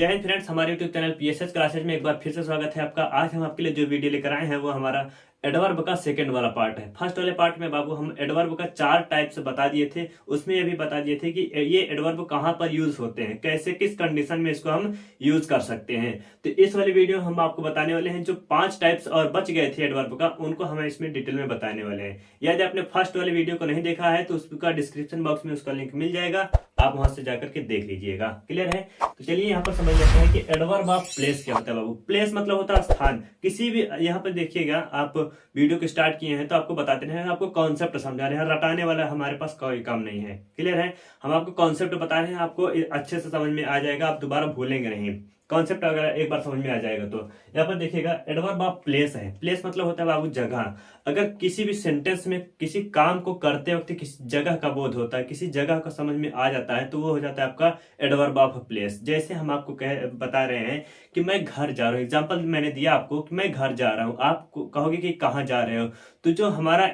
जय हिंद फ्रेंड्स, हमारे YouTube channel PSS classes में एक बार फिर से स्वागत है आपका। आज हम आपके लिए जो वीडियो लेकर आए हैं वो हमारा एडवर्ब का सेकंड वाला पार्ट है। फर्स्ट वाले पार्ट में बाबू हम एडवर्ब का 4 टाइप्स बता दिए थे, उसमें ये भी बता दिए थे कि ये एडवर्ब कहाँ पर यूज होते हैं, कैसे किस कंडीशन में इसको हम यूज कर सकते हैं। तो इस वाली वीडियो हम आपको बताने वाले हैं जो 5 टाइप्स और बच गए थे एडवर्ब का, उनको हम इसमें डिटेल में बताने वाले हैं। यदि आपने फर्स्ट वाले वीडियो को नहीं देखा है तो उसका डिस्क्रिप्शन बॉक्स में उसका लिंक मिल जाएगा, आप वहां से जाकर के देख लीजिएगा। क्लियर है? तो चलिए यहाँ पर समझ लेते हैं कि एडवर्ब ऑफ प्लेस क्या होता है बाबू। प्लेस मतलब होता है स्थान। किसी भी यहाँ पर देखिएगा, आप वीडियो को स्टार्ट किए हैं तो आपको बताते हैं, आपको कॉन्सेप्ट समझा रहे हैं, रटाने वाला हमारे पास कोई काम नहीं है। क्लियर है? हम आपको कॉन्सेप्ट बता रहे हैं, आपको अच्छे से समझ में आ जाएगा, आप दोबारा भूलेंगे नहीं। कॉन्सेप्ट अगर एक बार समझ में आ जाएगा तो यहाँ पर देखिएगा एडवर्ब ऑफ प्लेस है। प्लेस मतलब होता है बाबू जगह। अगर किसी भी सेंटेंस में किसी काम को करते वक्त किसी जगह का बोध होता है, किसी जगह का समझ में आ जाता है, तो वो हो जाता है आपका एडवर्ब ऑफ प्लेस। जैसे हम आपको बता रहे हैं कि मैं घर जा रहा हूँ, एग्जाम्पल मैंने दिया आपको कि मैं घर जा रहा हूँ, आप कहोगे कि कहाँ जा रहे हो, तो जो हमारा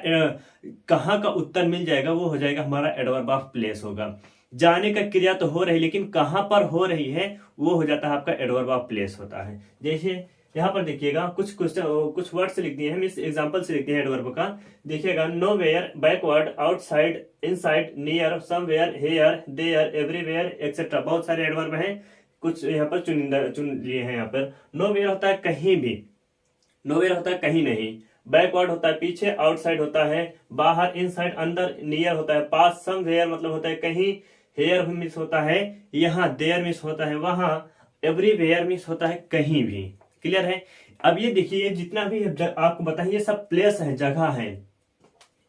कहाँ का उत्तर मिल जाएगा वो हो जाएगा हमारा एडवर्ब ऑफ प्लेस होगा। जाने का क्रिया तो हो रही, लेकिन कहां पर हो रही है वो हो जाता है आपका एडवर्ब ऑफ प्लेस होता है। जैसे यहाँ पर देखिएगा कुछ कुछ वर्ड्स लिख दिए हैं, इस एग्जांपल से लिखते हैं एडवर्ब का। देखिएगा nowhere, backward, outside, inside, near, somewhere, here, there, everywhere etcetera. बहुत सारे एडवर्ब हैं, कुछ यहाँ पर चुन लिए हैं। यहाँ पर नो वेयर होता है कहीं भी, नो वेयर होता है कहीं नहीं, बैकवर्ड होता है पीछे, आउटसाइड होता है बाहर, इनसाइड अंदर, नियर होता है पास, समवेयर मतलब होता है कहीं, हेयर मिस होता है यहाँ, देयर मिस होता है वहां, एवरीवेयर मिस होता है कहीं भी। क्लियर है? अब ये देखिए जितना भी आपको बताइए सब प्लेस है, जगह है।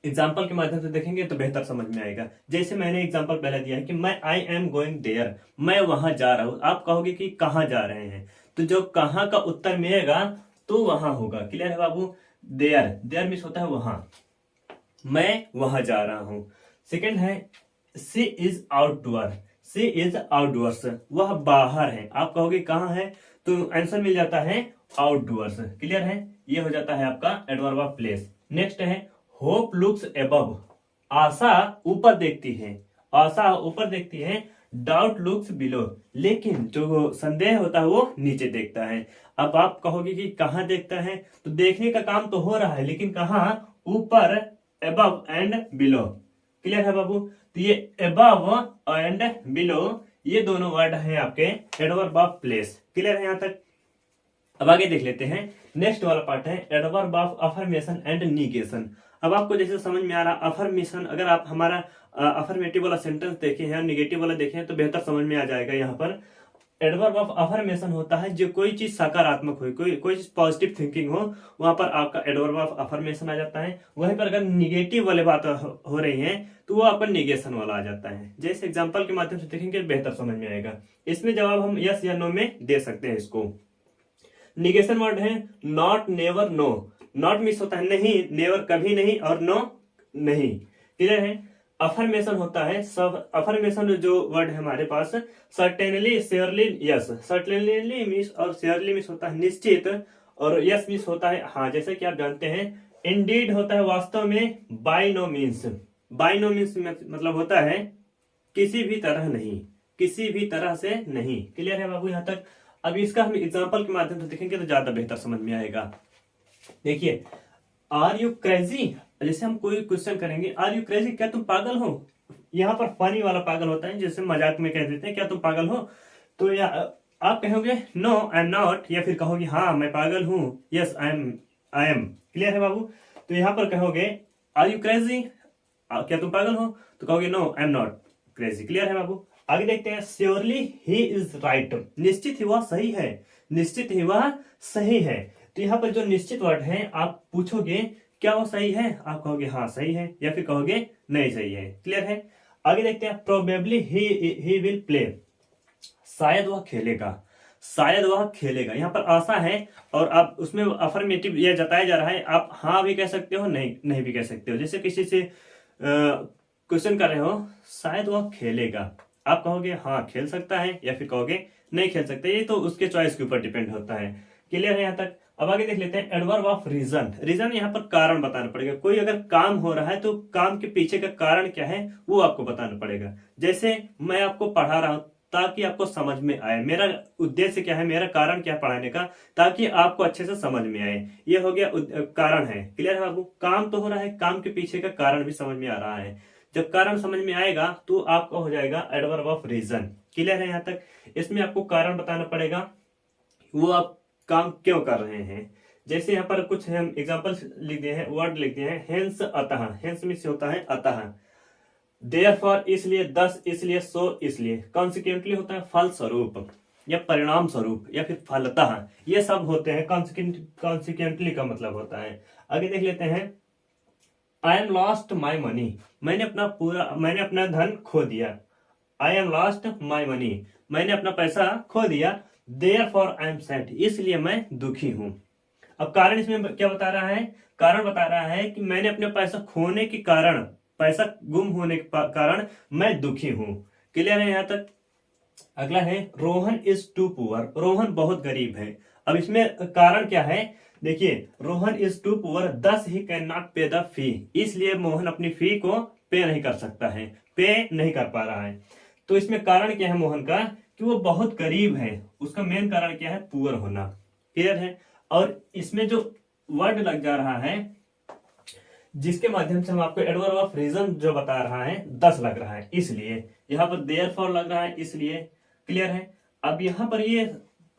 एग्जाम्पल के माध्यम से देखेंगे तो बेहतर समझ में आएगा। जैसे मैंने एग्जाम्पल पहले दिया है कि मैं आई एम गोइंग देयर, मैं वहां जा रहा हूं। आप कहोगे कि कहाँ जा रहे हैं, तो जो कहाँ का उत्तर मिलेगा तो वहां होगा। क्लियर है बाबू? देयर, देयर मिस होता है वहां, मैं वहां जा रहा हूं। सेकंड है she is outdoor, she is outdoors, वह बाहर है। आप कहोगे कहां है, तो आंसर मिल जाता है आउटडोर्स। क्लियर है? ये हो जाता है आपका एडवर्ब ऑफ प्लेस। नेक्स्ट है होप लुक्स एबव, आशा ऊपर देखती है, आशा ऊपर देखती है। डाउट लुक्स बिलो, लेकिन जो संदेह होता है वो नीचे देखता है। अब आप कहोगे कि कहां देखता है, तो देखने का काम तो हो रहा है, लेकिन कहां? ऊपर, एबव एंड बिलो। क्लियर है बाबू? तो ये एबव एंड बिलो ये दोनों वर्ड हैं आपके एडवर्ब ऑफ प्लेस। क्लियर है यहाँ तक? अब आगे देख लेते हैं। नेक्स्ट वाला पार्ट है adverb of affirmation and negation. अब आपको जैसे समझ में आ रहा, अफर्मेशन, अगर आप हमारा अफर्मेटिव वाला सेंटेंस देखे हैं और निगेटिव वाला देखे हैं तो बेहतर समझ में आ जाएगा। यहाँ पर एडवर्ब ऑफ अफर्मेशन होता है जो कोई चीज सकारात्मक हो, कोई चीज पॉजिटिव थिंकिंग हो, वहां पर आपका एडवर्ब ऑफ अफर्मेशन आ जाता है। वहीं पर अगर निगेटिव वाले बात हो रही है तो वो आपका निगेशन वाला आ जाता है। जैसे एग्जांपल के माध्यम से देखेंगे बेहतर समझ में आएगा। इसमें जवाब हम यस या नो में दे सकते हैं। इसको निगेशन वर्ड है not, never, no. Not miss होता है नहीं, नेवर कभी नहीं, और नो नहीं। क्लियर है? अफर्मेशन होता है सब। अफर्मेशन जो वर्ड है हमारे पास certainly, surely, yes. Certainly means और श्योरली मिस होता है निश्चित, और यस मिस होता है हाँ। जैसे कि आप जानते हैं इंडीड होता है वास्तव में, by no means, by no means मतलब होता है किसी भी तरह नहीं, किसी भी तरह से नहीं। क्लियर है बाबू यहाँ तक? अब इसका हम एग्जाम्पल के माध्यम से देखेंगे तो ज्यादा बेहतर समझ में आएगा। देखिए आर यू क्रेजी, जैसे हम कोई क्वेश्चन करेंगे आर यू क्रेजी, क्या तुम पागल हो। यहाँ पर फनी वाला पागल होता है, जैसे मजाक में कह देते हैं क्या तुम पागल हो, तो या आप कहोगे नो आई एम नॉट, या फिर कहोगे हाँ मैं पागल हूँ, यस आई एम। क्लियर है बाबू? तो यहाँ पर कहोगे आर यू क्रेजी, क्या तुम पागल हो, तो कहोगे no I am not crazy. Clear है बाबू? आगे देखते हैं श्योरली ही इज राइट, निश्चित ही वह सही है, निश्चित ही वह सही है। तो यहाँ पर जो निश्चित वर्ड है आप पूछोगे क्या वो सही है, आप कहोगे हाँ सही है, या फिर कहोगे नहीं सही है। क्लियर है? आगे देखते हैं प्रोबेबली ही विल प्ले, शायद वह खेलेगा, शायद वह खेलेगा। यहाँ पर आशा है और आप उसमें अफर्मेटिव यह जताया जा रहा है, आप हाँ भी कह सकते हो, नहीं भी कह सकते हो। जैसे किसी से क्वेश्चन कर रहे हो शायद वह खेलेगा, आप कहोगे हाँ खेल सकता है, या फिर कहोगे नहीं खेल सकते। ये तो उसके चॉइस के ऊपर डिपेंड होता है। क्लियर है यहाँ तक? अब आगे देख लेते हैं एडवर्ब ऑफ रीजन। रीजन यहाँ पर कारण बताना पड़ेगा। कोई अगर काम हो रहा है तो काम के पीछे का कारण क्या है वो आपको बताना पड़ेगा। जैसे मैं आपको पढ़ा रहा हूं ताकि आपको समझ में आए। मेरा उद्देश्य क्या है, मेरा कारण क्या है पढ़ाने का, ताकि आपको अच्छे से समझ में आए। ये हो गया कारण है। क्लियर है बाबू? काम तो हो रहा है, काम के पीछे का कारण भी समझ में आ रहा है। जब कारण समझ में आएगा तो आपका हो जाएगा एडवर्ब ऑफ रीजन। क्लियर है यहाँ तक? इसमें आपको कारण बताना पड़ेगा, वो आप काम क्यों कर रहे हैं। जैसे यहाँ पर कुछ हम एग्जांपल लिख दिए हैं, वर्ड लिख दिए हैं। हेंस अतः, हेंस में से होता है अतः, देयरफॉर इसलिए, दस इसलिए, सो इसलिए, कॉन्सिक्वेंटली होता है फलस्वरूप या परिणाम स्वरूप या फिर फलतः, ये सब होते हैं। कॉन्सिक्वेंटली का मतलब होता है। आगे देख लेते हैं। I am lost my money, मैंने अपना धन खो दिया। I am lost my money, मैंने अपना पैसा खो दिया। देयरफॉर आई एम सैड, इसलिए मैं दुखी हूं। अब कारण इसमें क्या बता रहा है? कारण बता रहा है कि मैंने अपने पैसा खोने के कारण, पैसा गुम होने के कारण मैं दुखी हूं। क्लियर है यहाँ तक? अगला है Rohan is too poor, Rohan बहुत गरीब है। अब इसमें कारण क्या है? देखिए, रोहन इज टू पुअर दस ही कैन नॉट पे द फी, इसलिए मोहन अपनी फी को पे नहीं कर सकता है, पे नहीं कर पा रहा है। तो इसमें कारण क्या है मोहन का? कि वो बहुत गरीब है। उसका मेन कारण क्या है? पुअर होना। क्लियर है? और इसमें जो वर्ड लग जा रहा है, जिसके माध्यम से हम आपको एडवर्ब ऑफ रीजन जो बता रहा है, 10 लग रहा है, इसलिए यहाँ पर देयरफॉर लग रहा है, इसलिए। क्लियर है? अब यहाँ पर ये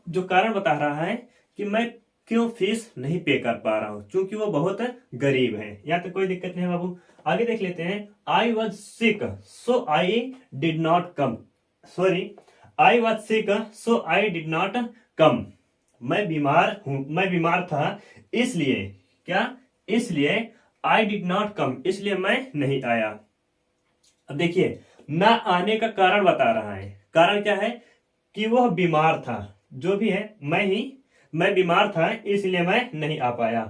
जो कारण बता रहा है कि मैं क्यों फीस नहीं पे कर पा रहा हूं, क्योंकि वो बहुत गरीब है। यहाँ तक कोई दिक्कत नहीं है बाबू। आगे देख लेते हैं। I was sick so I did not come, sorry, I was sick so I did not come, मैं बीमार था, इसलिए क्या? इसलिए आई डिड नॉट कम, इसलिए मैं नहीं आया। अब देखिए, ना आने का कारण बता रहा है। कारण क्या है? कि वह बीमार था। जो भी है, मैं बीमार था, इसलिए मैं नहीं आ पाया।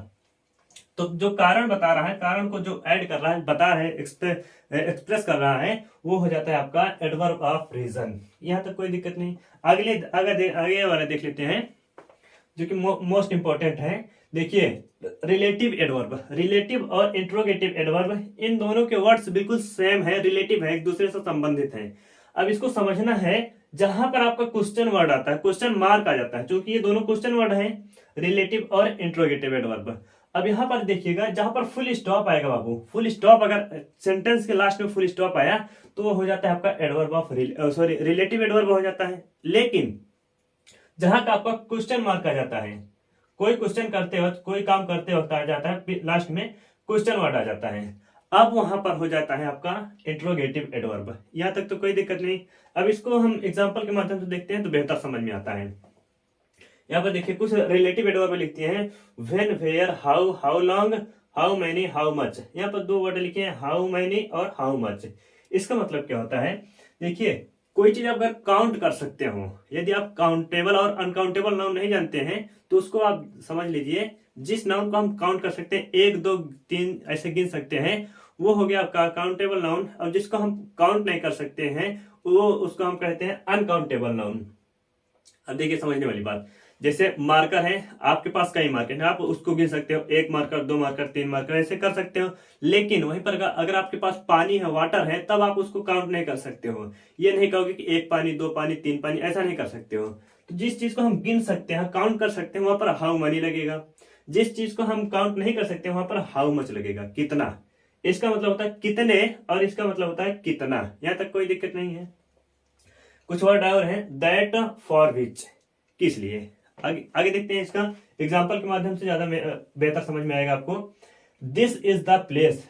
तो जो कारण बता रहा है, कारण को जो ऐड कर रहा है, बता रहा है, एक्सप्रेस कर रहा है, वो हो जाता है आपका एडवर्ब ऑफ रीजन। यहां तक कोई दिक्कत नहीं। आगे वाला देख लेते हैं, जो कि मोस्ट इंपॉर्टेंट है। देखिए, रिलेटिव एडवर्ब, रिलेटिव और इंट्रोगेटिव एडवर्ब, इन दोनों के वर्ड्स बिल्कुल सेम है, रिलेटिव है, एक दूसरे से संबंधित है। अब इसको समझना है, जहां पर आपका क्वेश्चन वर्ड आता है, क्वेश्चन मार्क आ जाता है, क्योंकि ये दोनों क्वेश्चन वर्ड है, रिलेटिव और इंट्रोगेटिव एडवर्ब। अब यहां पर देखिएगा, जहां पर फुल स्टॉप आएगा बाबू, फुल स्टॉप, अगर सेंटेंस के लास्ट में फुल स्टॉप आया तो वो हो जाता है आपका एडवर्ब ऑफ रिलेटिव एडवर्ब हो जाता है। लेकिन जहां का आपका क्वेश्चन मार्क आ जाता है, कोई क्वेश्चन करते वक्त, कोई काम करते वक्त आ जाता है, लास्ट में क्वेश्चन वर्ड आ जाता है, अब वहां पर हो जाता है आपका इंट्रोगेटिव एडवर्ब। यहां तक तो कोई दिक्कत नहीं। अब इसको हम एग्जांपल के माध्यम से देखते हैं तो बेहतर समझ में आता है। यहाँ पर देखिए, कुछ रिलेटिव एडवर्ब लिखते हैं। When, where, how, how long, how many, how much. यहाँ पर दो वर्ड लिखे हैं, हाउ मेनी और हाउ मच। इसका मतलब क्या होता है? देखिए, कोई चीज अगर काउंट कर सकते हो, यदि आप काउंटेबल और अनकाउंटेबल नाउन नहीं जानते हैं तो उसको आप समझ लीजिए, जिस नाउन को हम काउंट कर सकते हैं, 1 2 3 ऐसे गिन सकते हैं, वो हो गया आपका काउंटेबल नाउन। और जिसको हम काउंट नहीं कर सकते हैं, वो उसको हम कहते हैं अनकाउंटेबल नाउन। अब देखिए, समझने वाली बात, जैसे मार्कर है, आपके पास कई मार्कर है, आप उसको गिन सकते हो, 1 मार्कर, 2 मार्कर, 3 मार्कर, ऐसे कर सकते हो। लेकिन वहीं पर अगर आपके पास पानी है, वाटर है, तब आप उसको काउंट नहीं कर सकते हो। ये नहीं कहोगे कि 1 पानी, 2 पानी, 3 पानी, ऐसा नहीं कर सकते हो। तो जिस चीज को हम गिन सकते हैं, काउंट कर सकते हैं, वहां पर हाउ मनी लगेगा। जिस चीज को हम काउंट नहीं कर सकते, वहां पर हाउ मच लगेगा, कितना। इसका मतलब होता है कितने, और इसका मतलब होता है कितना। यहां तक कोई दिक्कत नहीं है। कुछ वर्ड और है, दैट, फॉर विच, किस लिए। आगे देखते हैं, इसका एग्जाम्पल के माध्यम से ज्यादा बेहतर समझ में आएगा आपको। This is the place,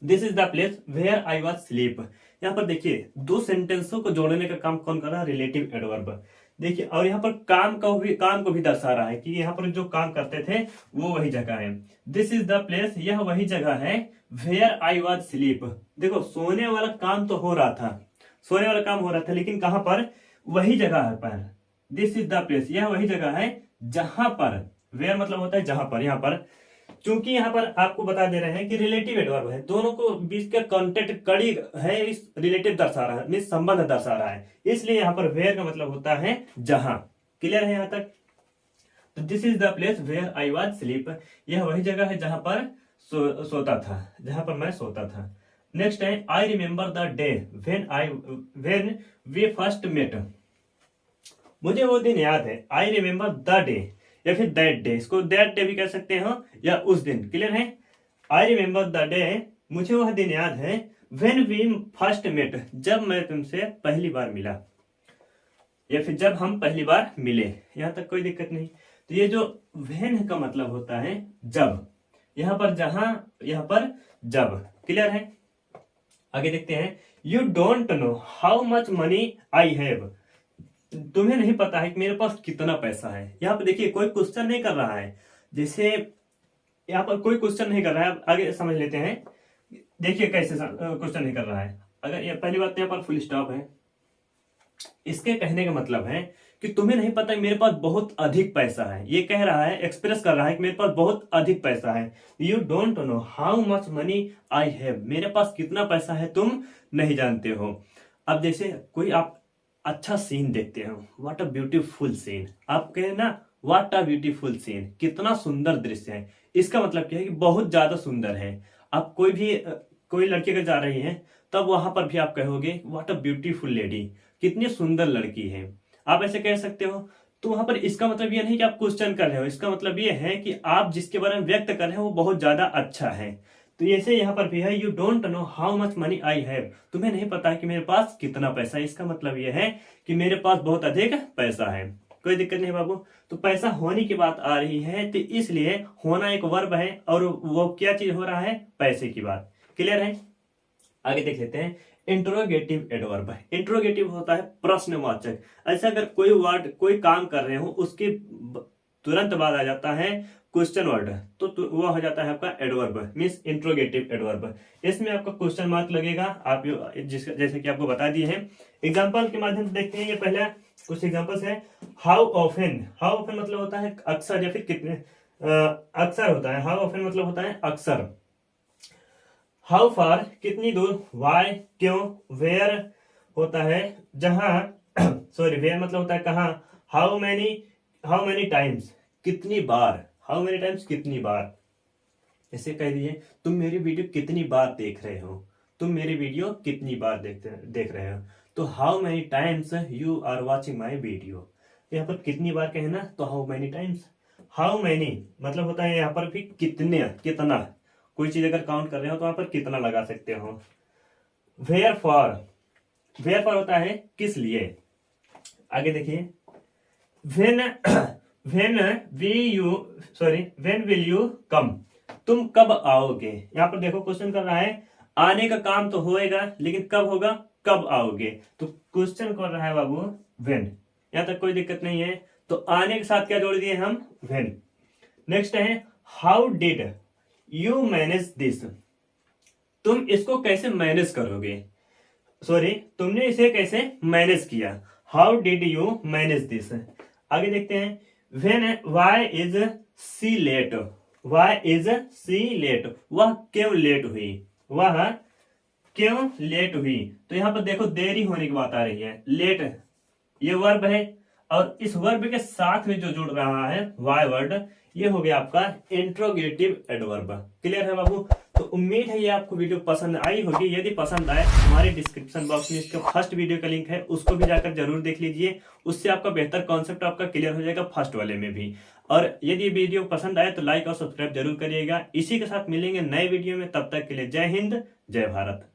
this is the place where I was sleep. यहाँ पर देखिए, दो सेंटेंसों को जोड़ने का काम कौन कर रहा है? Relative adverb. देखिए, और यहाँ पर काम को भी दर्शा रहा है कि यहाँ पर जो काम करते थे वो वही जगह है। दिस इज द प्लेस, यह वही जगह है, वेयर आई वॉज स्लीप। देखो, सोने वाला काम तो हो रहा था, सोने वाला काम हो रहा था, लेकिन कहां पर? वही जगह है पर। दिस इज द प्लेस, यह वही जगह है जहां पर, वेयर मतलब होता है जहां पर। यहाँ पर चूंकि यहाँ पर आपको बता दे रहे हैं कि रिलेटिव एडवर्ब है, दोनों को बीच का कॉन्टेक्ट कड़ी है, इस रिलेटिव दर्शा रहा है, मीन संबंध दर्शा रहा है, इसलिए यहाँ पर वेयर का मतलब होता है जहां। क्लियर है यहाँ तक? तो this is the place where I was sleep, यह वही जगह है जहां पर सोता था, जहां पर मैं सोता था। नेक्स्ट है, I remember the day when we first met, मुझे वो दिन याद है। आई रिमेम्बर द डे, या फिर दैट डे, इसको दैट डे भी कह सकते हो या उस दिन। क्लियर है? आई रिमेम्बर द डे, मुझे वह दिन याद है। व्हेन वी फर्स्ट मेट, जब मैं तुमसे पहली बार मिला, या फिर जब हम पहली बार मिले। यहां तक कोई दिक्कत नहीं। तो ये जो व्हेन का मतलब होता है जब, यहां पर जहां, यहां पर जब। क्लियर है? आगे देखते हैं। You don't know how much money I have, तुम्हें नहीं पता है कि मेरे पास कितना पैसा है। यहाँ पर देखिए कोई क्वेश्चन नहीं कर रहा है, जैसे यहाँ पर कोई क्वेश्चन नहीं कर रहा है। आगे समझ लेते हैं। देखिए कैसे क्वेश्चन नहीं कर रहा है। अगर ये पहली बात, यहाँ पर फुल स्टॉप है। इसके कहने का मतलब है कि तुम्हें नहीं पता कि मेरे पास बहुत अधिक पैसा है। ये कह रहा है, एक्सप्रेस कर रहा है कि मेरे पास बहुत अधिक पैसा है। You don't know how much money I have, मेरे पास कितना पैसा है तुम नहीं जानते हो। अब जैसे कोई आप अच्छा सीन देखते हो, व्हाट अ ब्यूटीफुल सीन, आप कहें ना व्हाट अ ब्यूटीफुल सीन, कितना सुंदर दृश्य है। इसका मतलब क्या है कि बहुत ज्यादा सुंदर है। आप कोई लड़की अगर जा रही है, तब वहां पर भी आप कहोगे व्हाट अ ब्यूटीफुल लेडी, कितनी सुंदर लड़की है। आप ऐसे कह सकते हो। तो वहां पर इसका मतलब ये नहीं कि आप क्वेश्चन कर रहे हो, इसका मतलब ये है कि आप जिसके बारे में व्यक्त कर रहे हो वो बहुत ज्यादा अच्छा है। तो ऐसे यहाँ पर भी है, you don't know how much money I have, तुम्हें नहीं पता है कि मेरे पास कितना पैसा है। इसका मतलब यह है कि मेरे पास बहुत अधिक पैसा है। कोई दिक्कत नहीं बाबू। तो पैसा होने की बात आ रही है, तो इसलिए होना एक वर्ब है, और वो क्या चीज हो रहा है, पैसे की बात। क्लियर है? आगे देख लेते हैं। इंट्रोगेटिव एडवर्ब, इंट्रोगेटिव होता है प्रश्नवाचक। ऐसा अगर कोई वर्ड, कोई काम कर रहे हो, उसके तुरंत बाद आ जाता है क्वेश्चन वर्ड, तो वो हो जाता है आपका एडवर्ब, मींस इंट्रोगेटिव एडवर्ब। इसमें आपका क्वेश्चन मार्क लगेगा। आप जैसे कि आपको बता दिए हैं, एग्जांपल के माध्यम से देखते हैं। ये पहला कुछ एग्जांपल्स है। हाउ ऑफन, हाउ ऑफन मतलब होता है अक्सर, या फिर कितने, अक्सर होता है। हाउ ऑफन मतलब होता है अक्सर। हाउ फार कितनी दूर, वाई क्यों, वेयर होता है जहां, सॉरी वेयर मतलब होता है कहां। हाउ मैनी टाइम्स कितनी बार, हाउ मेनी टाइम्स कितनी बार। ऐसे कह दिए तुम मेरी वीडियो कितनी बार देख रहे हो, तुम मेरी वीडियो कितनी बार देख रहे हो। तो how many times you are watching my video, यहाँ पर कितनी बार कहना, तो how many times. How many मतलब होता है यहाँ पर भी कितने, कितना, कोई चीज अगर काउंट कर रहे हो तो वहां पर कितना लगा सकते हो। वेयर फॉर, वेयर फॉर होता है किस लिए। आगे देखिए। When when will you come, तुम कब आओगे। यहां पर देखो क्वेश्चन कर रहा है, आने का काम तो होएगा, लेकिन कब होगा, कब आओगे। तो क्वेश्चन कर रहा है बाबू वेन, यहां तक कोई दिक्कत नहीं है। तो आने के साथ क्या जोड़ दिए हम, वेन। नेक्स्ट है, how did you manage this, तुम इसको कैसे मैनेज करोगे, सॉरी तुमने इसे कैसे मैनेज किया। How did you manage this. आगे देखते हैं। When, why is she late, why is she late, वह क्यों लेट हुई, वह क्यों लेट हुई। तो यहां पर देखो देरी होने की बात आ रही है। लेट ये वर्ब है, और इस वर्ब के साथ में जो जुड़ रहा है वाई वर्ड, ये हो गया आपका इंट्रोगेटिव एडवर्ब। क्लियर है बाबू? तो उम्मीद है ये आपको वीडियो पसंद आई होगी। यदि पसंद आए, हमारे डिस्क्रिप्शन बॉक्स में इसका फर्स्ट वीडियो का लिंक है, उसको भी जाकर जरूर देख लीजिए। उससे आपका बेहतर कॉन्सेप्ट आपका क्लियर हो जाएगा फर्स्ट वाले में भी। और यदि वीडियो पसंद आए तो लाइक और सब्सक्राइब जरूर करिएगा। इसी के साथ मिलेंगे नए वीडियो में, तब तक के लिए जय हिंद, जय भारत।